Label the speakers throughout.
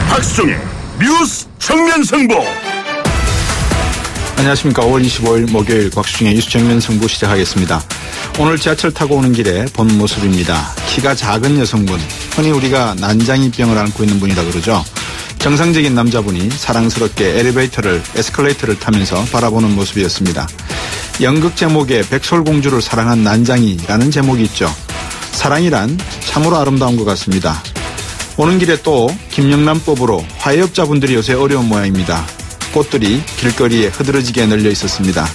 Speaker 1: 박수종의 뉴스 정면 승부.
Speaker 2: 안녕하십니까. 5월 25일 목요일 곽수중의 뉴스 정면 승부 시작하겠습니다. 오늘 지하철 타고 오는 길에 본 모습입니다. 키가 작은 여성분, 흔히 우리가 난장이병을 앓고 있는 분이라 그러죠. 정상적인 남자분이 사랑스럽게 에스컬레이터를 타면서 바라보는 모습이었습니다. 연극 제목에 백설공주를 사랑한 난장이라는 제목이 있죠. 사랑이란 참으로 아름다운 것 같습니다. 오는 길에 또 김영란법으로 화해업자분들이 요새 어려운 모양입니다. 꽃들이 길거리에 흐드러지게 널려 있었습니다.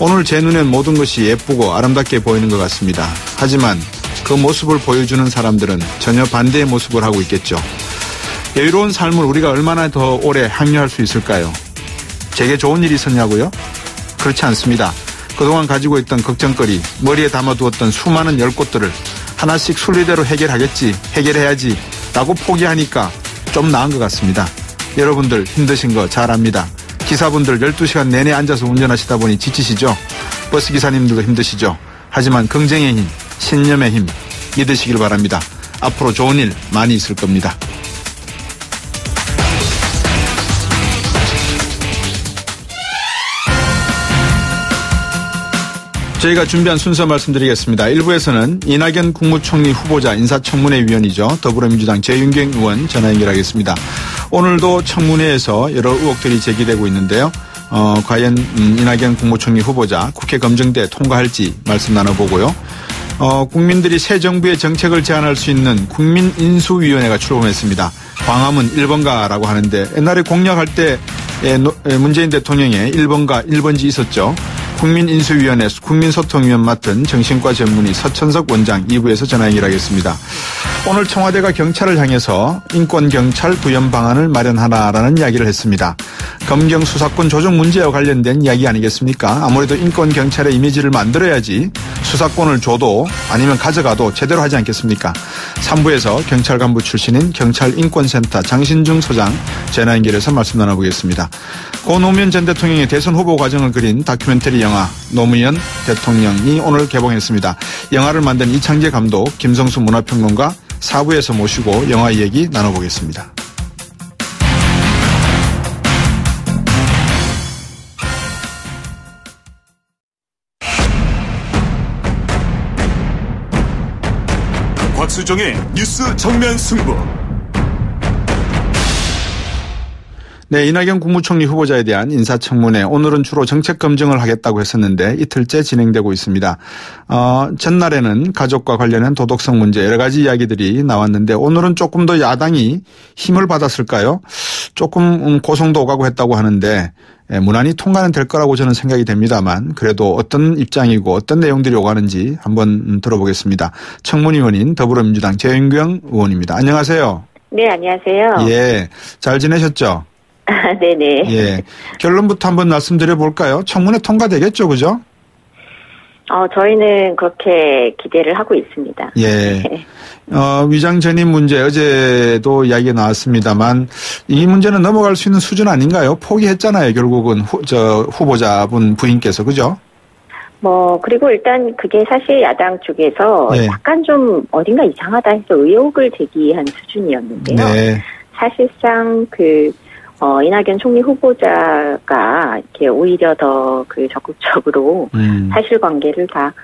Speaker 2: 오늘 제 눈엔 모든 것이 예쁘고 아름답게 보이는 것 같습니다. 하지만 그 모습을 보여주는 사람들은 전혀 반대의 모습을 하고 있겠죠. 여유로운 삶을 우리가 얼마나 더 오래 향유할 수 있을까요? 제게 좋은 일이 있었냐고요? 그렇지 않습니다. 그동안 가지고 있던 걱정거리, 머리에 담아두었던 수많은 열꽃들을 하나씩 순리대로 해결해야지 라고 포기하니까 좀 나은 것 같습니다. 여러분들 힘드신 거 잘 압니다. 기사분들 12시간 내내 앉아서 운전하시다 보니 지치시죠? 버스 기사님들도 힘드시죠? 하지만 긍정의 힘, 신념의 힘 믿으시길 바랍니다. 앞으로 좋은 일 많이 있을 겁니다. 저희가 준비한 순서 말씀드리겠습니다. 1부에서는 이낙연 국무총리 후보자 인사청문회 위원이죠. 더불어민주당 재윤경 의원 전화 연결하겠습니다. 오늘도 청문회에서 여러 의혹들이 제기되고 있는데요. 과연 이낙연 국무총리 후보자 국회 검증대 통과할지 말씀 나눠보고요. 국민들이 새 정부의 정책을 제안할 수 있는 국민인수위원회가 출범했습니다. 광화문 1번가라고 하는데 옛날에 공약할 때 문재인 대통령의 1번가 1번지 있었죠. 국민인수위원회 국민소통위원 맡은 정신과 전문의 서천석 원장 2부에서 전화 연결하겠습니다. 오늘 청와대가 경찰을 향해서 인권경찰 구현 방안을 마련하라라는 이야기를 했습니다. 검경 수사권 조정 문제와 관련된 이야기 아니겠습니까? 아무래도 인권경찰의 이미지를 만들어야지 수사권을 줘도 아니면 가져가도 제대로 하지 않겠습니까? 3부에서 경찰 간부 출신인 경찰인권센터 장신중 소장 전화 연결해서 말씀 나눠보겠습니다. 고 노무현 전 대통령의 대선 후보 과정을 그린 다큐멘터리 영화 노무현 대통령이 오늘 개봉했습니다. 영화를 만든 이창재 감독, 김성수 문화평론가 4부에서 모시고 영화 이야기 나눠보겠습니다.
Speaker 1: 곽수종의 뉴스 정면 승부.
Speaker 2: 네, 이낙연 국무총리 후보자에 대한 인사청문회 오늘은 주로 정책 검증을 하겠다고 했었는데 이틀째 진행되고 있습니다. 전날에는 가족과 관련한 도덕성 문제 여러 가지 이야기들이 나왔는데 오늘은 조금 더 야당이 힘을 받았을까요? 조금 고성도 오가고 했다고 하는데 무난히 통과는 될 거라고 저는 생각이 됩니다만 그래도 어떤 입장이고 어떤 내용들이 오가는지 한번 들어보겠습니다. 청문위원인 더불어민주당 재윤경 의원입니다. 안녕하세요.
Speaker 3: 네, 안녕하세요.
Speaker 2: 예, 잘 지내셨죠?
Speaker 3: 네네.
Speaker 2: 예. 결론부터 한번 말씀드려 볼까요? 청문회 통과되겠죠, 그죠?
Speaker 3: 저희는 그렇게 기대를 하고 있습니다.
Speaker 2: 예. 위장 전입 문제 어제도 이야기가 나왔습니다만 이 문제는 넘어갈 수 있는 수준 아닌가요? 포기했잖아요, 결국은 후보자분 부인께서, 그죠?
Speaker 3: 그리고 일단 그게 사실 야당 쪽에서
Speaker 2: 네.
Speaker 3: 약간 좀 어딘가 이상하다 해서 의혹을 제기한 수준이었는데요.
Speaker 2: 네.
Speaker 3: 사실상 이낙연 총리 후보자가 이렇게 오히려 더 적극적으로 사실관계를 다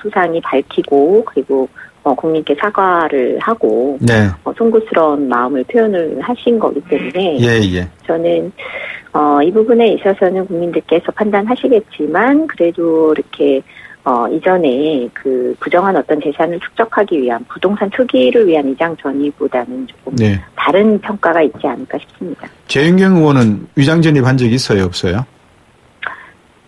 Speaker 3: 수상이 밝히고 그리고 국민께 사과를 하고
Speaker 2: 네.
Speaker 3: 송구스러운 마음을 표현을 하신 거기 때문에
Speaker 2: 예.
Speaker 3: 저는 이 부분에 있어서는 국민들께서 판단하시겠지만 그래도 이렇게 이전에 부정한 어떤 재산을 축적하기 위한 부동산 투기를 위한 위장 전입보다는 조금
Speaker 2: 네.
Speaker 3: 다른 평가가 있지 않을까 싶습니다.
Speaker 2: 재윤경 의원은 위장 전입한 적이 있어요, 없어요?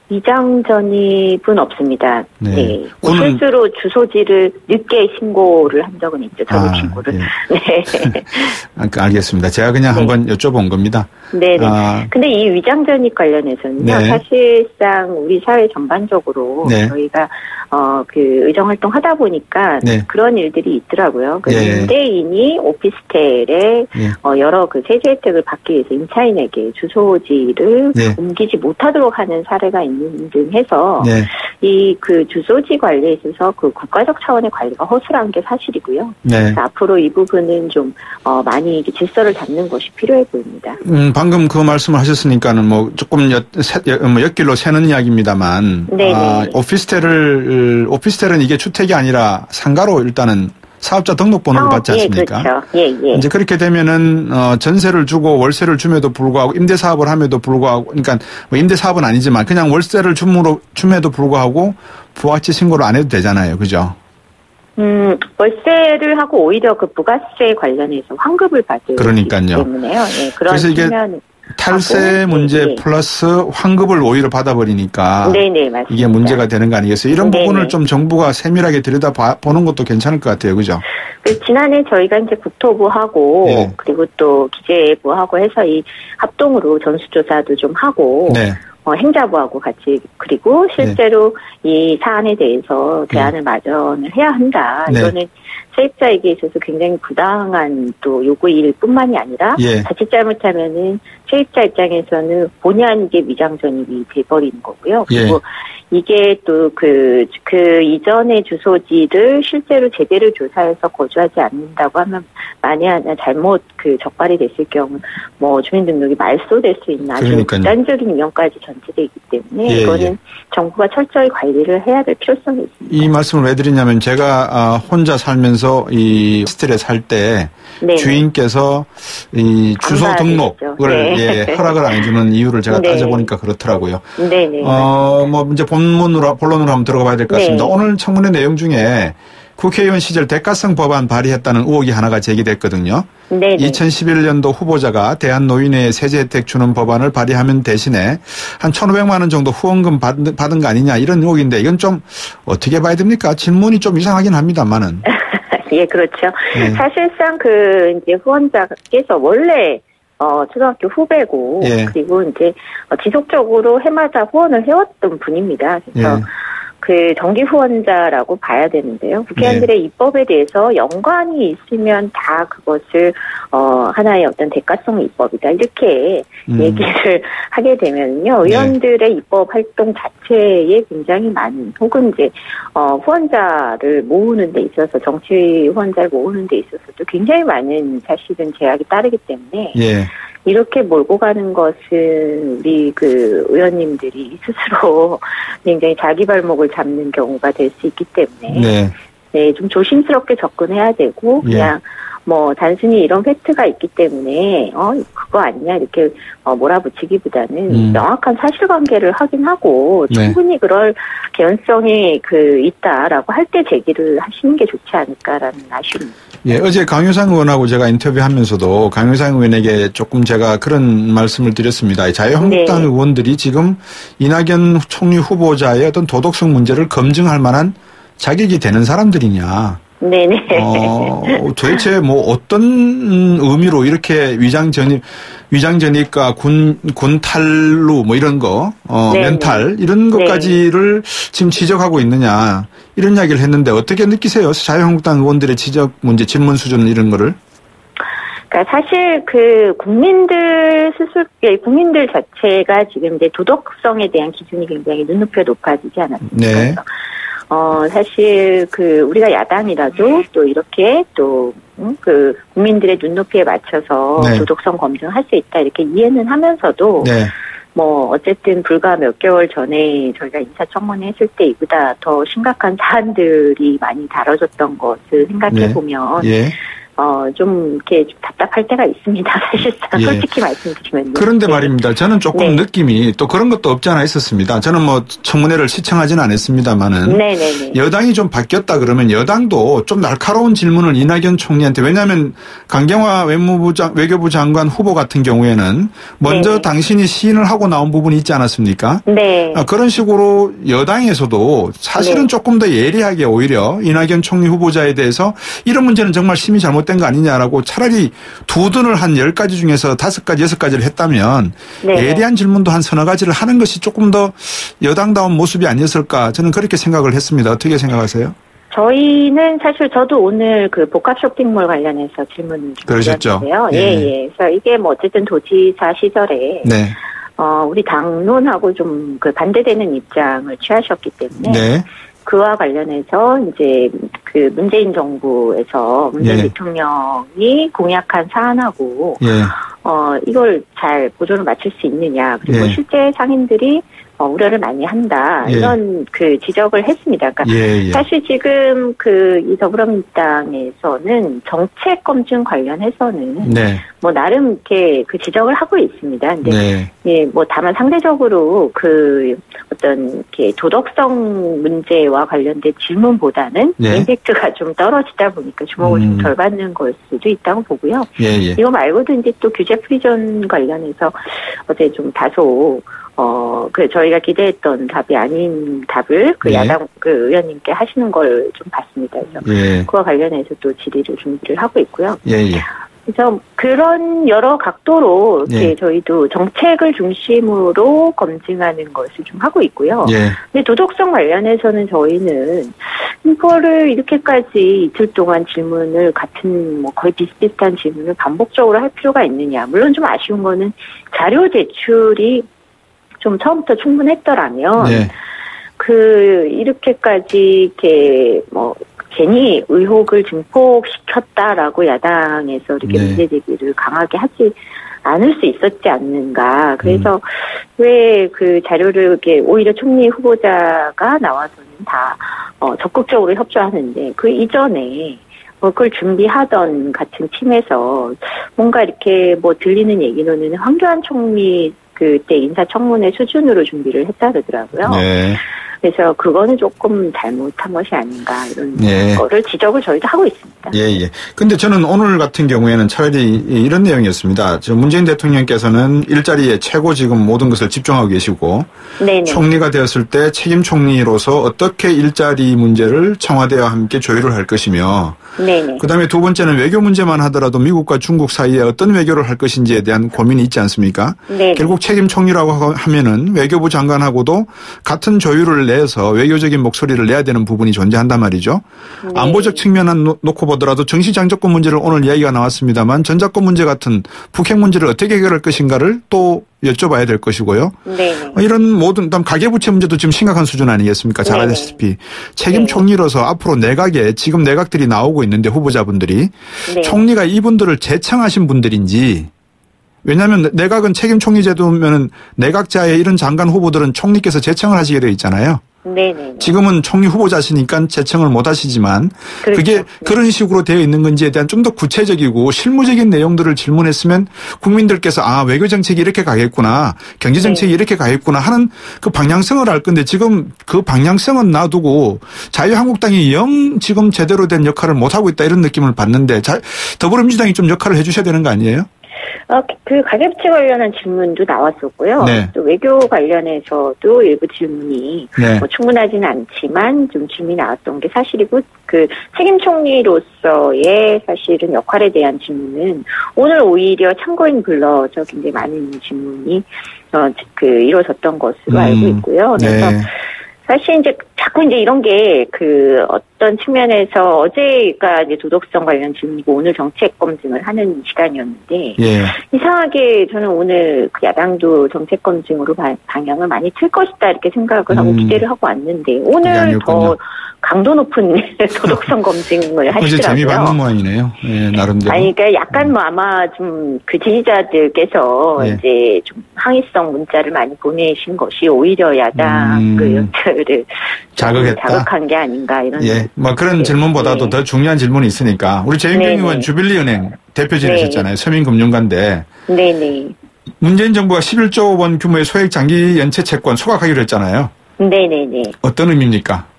Speaker 3: 위장 전입은 없습니다.
Speaker 2: 네.
Speaker 3: 네. 실수로 주소지를 늦게 신고를 한 적은 있죠. 전입 신고를.
Speaker 2: 예.
Speaker 3: 네.
Speaker 2: 알겠습니다. 제가 그냥
Speaker 3: 네.
Speaker 2: 한번 여쭤본 겁니다.
Speaker 3: 네네. 근데 이 위장 전입 관련해서는요.
Speaker 2: 네.
Speaker 3: 사실상 우리 사회 전반적으로
Speaker 2: 네.
Speaker 3: 저희가 의정 활동 하다 보니까
Speaker 2: 네.
Speaker 3: 그런 일들이 있더라고요.
Speaker 2: 예.
Speaker 3: 임대인이 오피스텔에
Speaker 2: 예.
Speaker 3: 여러 세제 혜택을 받기 위해서 임차인에게 주소지를
Speaker 2: 네.
Speaker 3: 옮기지 못하도록 하는 사례가 있는 등등 해서
Speaker 2: 네.
Speaker 3: 이 그 주소지 관리에 있어서 그 국가적 차원의 관리가 허술한 게 사실이고요.
Speaker 2: 네.
Speaker 3: 그래서 앞으로 이 부분은 좀 많이 이렇게 질서를 잡는 것이 필요해 보입니다.
Speaker 2: 방금 그 말씀을 하셨으니까는 뭐 조금 엿길로 새는 이야기입니다만, 오피스텔은 이게 주택이 아니라 상가로 일단은 사업자 등록번호를 받지 않습니까?
Speaker 3: 예, 그렇죠. 예, 예.
Speaker 2: 이제 그렇게 되면은 전세를 주고 월세를 줌에도 불구하고 임대 사업을 함에도 불구하고, 그러니까 뭐 임대 사업은 아니지만 그냥 월세를 줌에도 불구하고 부가세 신고를 안 해도 되잖아요, 그죠?
Speaker 3: 월세를 하고 오히려 그 부가세 관련해서 환급을 받기 때문에요. 예, 그런
Speaker 2: 그래서 이게 탈세 문제
Speaker 3: 네.
Speaker 2: 플러스 환급을 오히려 받아버리니까
Speaker 3: 네네, 맞습니다.
Speaker 2: 이게 문제가 되는 거 아니겠어요? 이런
Speaker 3: 네네.
Speaker 2: 부분을 좀 정부가 세밀하게 들여다보는 것도 괜찮을 것 같아요. 그죠?
Speaker 3: 지난해 저희가 이제 국토부하고
Speaker 2: 네.
Speaker 3: 그리고 또 기재부하고 해서 이 합동으로 전수조사도 좀 하고
Speaker 2: 네.
Speaker 3: 행자부하고 같이 그리고 실제로 이 사안에 대해서 대안을 마련을 해야 한다.
Speaker 2: 네.
Speaker 3: 이거는 세입자에게 있어서 굉장히 부당한 또 요구일 뿐만이 아니라 자칫 잘못하면은 세입자 입장에서는 본의 아니게 위장전입이 돼버리는 거고요. 그리고 이게 또 그 이전의 주소지를 실제로 제대로 조사해서 거주하지 않는다고 하면 만에 하나 잘못 적발이 됐을 경우 뭐 주민등록이 말소될 수 있는 아주 극단적인 위험까지 전제되기 때문에 이거는 정부가 철저히 관리를 해야 될 필요성이 있습니다.
Speaker 2: 이 말씀을 왜 드리냐면 제가 혼자 살면서 이 호스텔에 살 때 주인께서 이 주소 등록을 허락을 안 해주는 이유를 제가 따져보니까 그렇더라고요.
Speaker 3: 네네.
Speaker 2: 뭐 이제 본론으로 한번 들어가 봐야 될 것 같습니다. 오늘 청문회 내용 중에 국회의원 시절 대가성 법안 발의했다는 의혹이 하나가 제기됐거든요. 네네. 2011년도 후보자가 대한노인회 세제 혜택 주는 법안을 발의하면 대신에 한 1,500만 원 정도 후원금 받은 거 아니냐 이런 의혹인데 이건 좀 어떻게 봐야 됩니까? 질문이 좀 이상하긴 합니다만은.
Speaker 3: 예, 그렇죠. 사실상 이제 후원자께서 원래 초등학교 후배고 그리고 이제 지속적으로 해마다 후원을 해왔던 분입니다. 그래서 그 정기 후원자라고 봐야 되는데요. 국회의원들의 입법에 대해서 연관이 있으면 다 그것을 하나의 어떤 대가성 입법이다 이렇게 얘기를 하게 되면요, 의원들의 입법 활동 자체에 굉장히 많은 혹은 이제 후원자를 모으는 데 있어서 정치 후원자를 모으는 데 있어서도 굉장히 많은 사실은 제약이 따르기 때문에. 이렇게 몰고 가는 것은 우리 의원님들이 스스로 굉장히 자기 발목을 잡는 경우가 될 수 있기 때문에 좀 조심스럽게 접근해야 되고 그냥 뭐 단순히 이런 팩트가 있기 때문에 그거 아니냐 이렇게 몰아붙이기보다는 명확한 사실관계를 확인하고 충분히 그럴 개연성이 있다라고 할 때 제기를 하시는 게 좋지 않을까라는 아쉬움입니다.
Speaker 2: 어제 강효상 의원하고 제가 인터뷰하면서도 강효상 의원에게 조금 제가 그런 말씀을 드렸습니다. 자유한국당 의원들이 지금 이낙연 총리 후보자의 어떤 도덕성 문제를 검증할 만한 자격이 되는 사람들이냐.
Speaker 3: 네네.
Speaker 2: 도대체 뭐 어떤 의미로 이렇게 위장전입과 군탈루 뭐 이런 거, 멘탈 이런 것까지를 지금 지적하고 있느냐 이런 이야기를 했는데 어떻게 느끼세요? 자유한국당 의원들의 지적 문제, 질문 수준 이런 거를?
Speaker 3: 그러니까 사실 국민들 자체가 지금 이제 도덕성에 대한 기준이 굉장히 눈높이가 높아지지 않았습니까? 사실 우리가 야당이라도 또 이렇게 또 국민들의 눈높이에 맞춰서 도덕성 검증할 수 있다 이렇게 이해는 하면서도 뭐 어쨌든 불과 몇 개월 전에 저희가 인사청문회 했을 때 이보다 더 심각한 사안들이 많이 다뤄졌던 것을 생각해 보면 좀 이렇게 답답할 때가 있습니다. 사실상 솔직히 말씀드리면.
Speaker 2: 그런데 말입니다. 저는 조금 느낌이 또 그런 것도 없지 않아 있었습니다. 저는 뭐 청문회를 시청하지는 않았습니다만은 여당이 좀 바뀌었다 그러면 여당도 좀 날카로운 질문을 이낙연 총리한테, 왜냐하면 강경화 외교부 장관 후보 같은 경우에는 먼저 당신이 시인을 하고 나온 부분이 있지 않았습니까? 그런 식으로 여당에서도 사실은 조금 더 예리하게 오히려 이낙연 총리 후보자에 대해서 이런 문제는 정말 심히 잘못된 거 아니냐라고 차라리 두둔을 한 10가지 중에서 5가지, 6가지를 했다면 예리한 질문도 한 서너 가지를 하는 것이 조금 더 여당다운 모습이 아니었을까, 저는 그렇게 생각을 했습니다. 어떻게 생각하세요?
Speaker 3: 저희는 사실 저도 오늘 복합 쇼핑몰 관련해서 질문을 드렸는데요. 그래서 이게 뭐 어쨌든 도지사 시절에 우리 당론하고 좀 그 반대되는 입장을 취하셨기 때문에
Speaker 2: 네.
Speaker 3: 그와 관련해서 이제 그 문재인 정부에서 문재인
Speaker 2: 예.
Speaker 3: 대통령이 공약한 사안하고
Speaker 2: 예.
Speaker 3: 이걸 잘 보조를 맞출 수 있느냐 그리고
Speaker 2: 예.
Speaker 3: 실제 상인들이 우려를 많이 한다
Speaker 2: 예.
Speaker 3: 이런 그 지적을 했습니다. 그러니까
Speaker 2: 예.
Speaker 3: 사실 지금 이 더불어민주당에서는 정책 검증 관련해서는
Speaker 2: 네.
Speaker 3: 뭐 나름 이렇게 그 지적을 하고 있습니다. 근데
Speaker 2: 네.
Speaker 3: 예, 뭐 다만 상대적으로 그 어떤 이렇게 도덕성 문제와 관련된 질문보다는
Speaker 2: 네.
Speaker 3: 임팩트가 좀 떨어지다 보니까 주목을 좀 덜 받는 걸 수도 있다고 보고요.
Speaker 2: 예.
Speaker 3: 이거 말고도 이제 또 규제 프리존 관련해서 어제 좀 다소 저희가 기대했던 답이 아닌 답을
Speaker 2: 네.
Speaker 3: 야당 의원님께 하시는 걸 좀 봤습니다. 그래서
Speaker 2: 예.
Speaker 3: 그와 관련해서 또 질의를 준비를 하고 있고요.
Speaker 2: 예.
Speaker 3: 그래서 그런 여러 각도로 이렇게
Speaker 2: 예.
Speaker 3: 저희도 정책을 중심으로 검증하는 것을 좀 하고 있고요.
Speaker 2: 예.
Speaker 3: 근데 도덕성 관련해서는 저희는 이거를 이렇게까지 이틀 동안 질문을 같은 거의 비슷비슷한 질문을 반복적으로 할 필요가 있느냐. 물론 좀 아쉬운 거는 자료 제출이 좀 처음부터 충분했더라면
Speaker 2: 네.
Speaker 3: 이렇게까지 이렇게 괜히 의혹을 증폭시켰다라고 야당에서 이렇게
Speaker 2: 네.
Speaker 3: 문제 제기를 강하게 하지 않을 수 있었지 않는가. 그래서 왜 그 자료를 이렇게 오히려 총리 후보자가 나와서는 다 적극적으로 협조하는데 그 이전에 그걸 준비하던 같은 팀에서 뭔가 이렇게 들리는 얘기로는 황교안 총리 그때 인사청문회 수준으로 준비를 했다 그러더라고요.
Speaker 2: 네.
Speaker 3: 그래서 그거는 조금 잘못한 것이 아닌가 이런
Speaker 2: 네.
Speaker 3: 거를 지적을 저희도 하고 있습니다.
Speaker 2: 예. 근데 저는 오늘 같은 경우에는 차라리 이런 내용이었습니다. 문재인 대통령께서는 일자리에 최고 지금 모든 것을 집중하고 계시고
Speaker 3: 네네.
Speaker 2: 총리가 되었을 때 책임 총리로서 어떻게 일자리 문제를 청와대와 함께 조율을 할 것이며
Speaker 3: 네네.
Speaker 2: 그다음에 두 번째는 외교 문제만 하더라도 미국과 중국 사이에 어떤 외교를 할 것인지에 대한 고민이 있지 않습니까?
Speaker 3: 네네.
Speaker 2: 결국 책임 총리라고 하면은 외교부 장관하고도 같은 조율을 내서 외교적인 목소리를 내야 되는 부분이 존재한단 말이죠.
Speaker 3: 네.
Speaker 2: 안보적 측면은 놓고 보더라도 정시장적권 문제를 오늘 이야기가 나왔습니다만 전작권 문제 같은 북핵 문제를 어떻게 해결할 것인가를 또 여쭤봐야 될 것이고요.
Speaker 3: 네.
Speaker 2: 이런 모든 가계부채 문제도 지금 심각한 수준 아니겠습니까? 잘 아시다시피 책임 총리로서 앞으로 내각에 지금 내각들이 나오고 있는데 후보자분들이
Speaker 3: 네.
Speaker 2: 총리가 이분들을 제청하신 분들인지 왜냐하면 내각은 책임 총리 제도면은 내각자의 이런 장관 후보들은 총리께서 제청을 하시게 되어 있잖아요.
Speaker 3: 네네.
Speaker 2: 지금은 총리 후보자시니까 제청을 못 하시지만
Speaker 3: 그렇죠.
Speaker 2: 그게
Speaker 3: 네.
Speaker 2: 그런 식으로 되어 있는 건지에 대한 좀 더 구체적이고 실무적인 내용들을 질문했으면 국민들께서 외교 정책이 이렇게 가겠구나, 경제 정책이
Speaker 3: 네.
Speaker 2: 이렇게 가겠구나 하는 그 방향성을 알 건데 지금 그 방향성은 놔두고 자유한국당이 영 지금 제대로 된 역할을 못 하고 있다 이런 느낌을 받는데 더불어민주당이 좀 역할을 해 주셔야 되는 거 아니에요?
Speaker 3: 그 가계부채 관련한 질문도 나왔었고요.
Speaker 2: 네.
Speaker 3: 또 외교 관련해서도 일부 질문이
Speaker 2: 네.
Speaker 3: 충분하지는 않지만 좀 질문이 나왔던 게 사실이고 그 책임 총리로서의 사실은 역할에 대한 질문은 오늘 오히려 참고인 불러서 굉장히 많은 질문이 이루어졌던 것으로 알고 있고요. 그래서
Speaker 2: 네.
Speaker 3: 사실 이제 자꾸 이제 이런 게 어떤 측면에서 어제가 이제 도덕성 관련 질문이고 오늘 정책 검증을 하는 시간이었는데
Speaker 2: 예.
Speaker 3: 이상하게 저는 오늘 야당도 정책 검증으로 방향을 많이 틀 것이다 이렇게 생각을 하고 기대를 하고 왔는데 오늘 더 강도 높은 도덕성 검증을 하시더라고요.
Speaker 2: 이제 재미받는 모양이네요. 예, 나름대로.
Speaker 3: 그러니까 약간 아마 좀 그 지지자들께서 이제 좀 항의성 문자를 많이 보내신 것이 오히려 야당 의원들을 자극한 게 아닌가 이런.
Speaker 2: 예, 그런 질문보다도 더 중요한 질문이 있으니까 우리 재임경 의원 주빌리은행 대표 지내셨잖아요. 서민금융가인데. 네네. 문재인 정부가 11조 원 규모의 소액 장기 연체 채권 소각하기로 했잖아요. 네네네. 어떤 의미입니까?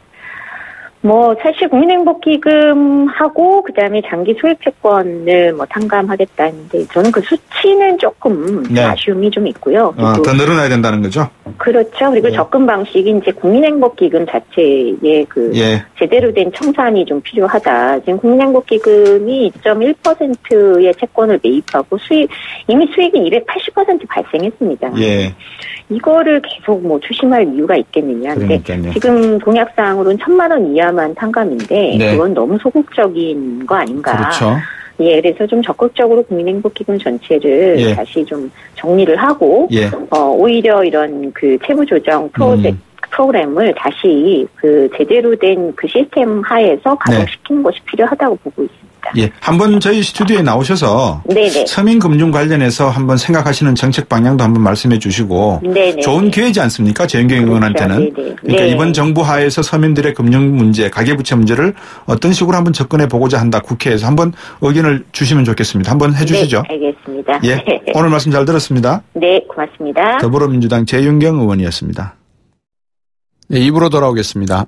Speaker 3: 사실 국민행복기금하고 그다음에 장기 소액채권을 탕감하겠다 했는데 저는 그 수치는 조금 아쉬움이 좀 있고요.
Speaker 2: 더 늘어나야 된다는 거죠?
Speaker 3: 그렇죠. 그리고 접근 방식이 이제 국민행복기금 자체에 제대로 된 청산이 좀 필요하다. 지금 국민행복기금이 2.1%의 채권을 매입하고 이미 수익이 280% 발생했습니다. 예. 이거를 계속 추심할 이유가 있겠느냐. 근데 지금 공약상으로는 1,000만 원 이하만 탕감인데 그건 너무 소극적인 거 아닌가.
Speaker 2: 그렇죠.
Speaker 3: 예, 그래서 좀 적극적으로 국민행복기금 전체를
Speaker 2: 예.
Speaker 3: 다시 좀 정리를 하고,
Speaker 2: 예.
Speaker 3: 오히려 이런 그 채무조정 프로그램을 다시 그 제대로 된 그 시스템 하에서 가동시키는 것이 필요하다고 보고 있습니다.
Speaker 2: 예. 한번 저희 스튜디오에 나오셔서
Speaker 3: 네네.
Speaker 2: 서민금융 관련해서 한번 생각하시는 정책 방향도 한번 말씀해 주시고
Speaker 3: 네네.
Speaker 2: 좋은 기회지 않습니까? 재윤경 의원한테는.
Speaker 3: 네네.
Speaker 2: 그러니까
Speaker 3: 네.
Speaker 2: 이번 정부 하에서 서민들의 금융 문제, 가계부채 문제를 어떤 식으로 한번 접근해 보고자 한다. 국회에서 한번 의견을 주시면 좋겠습니다. 한번 해 주시죠.
Speaker 3: 네, 알겠습니다.
Speaker 2: 예. 오늘 말씀 잘 들었습니다.
Speaker 3: 네, 고맙습니다.
Speaker 2: 더불어민주당 재윤경 의원이었습니다. 네, 입으로 돌아오겠습니다.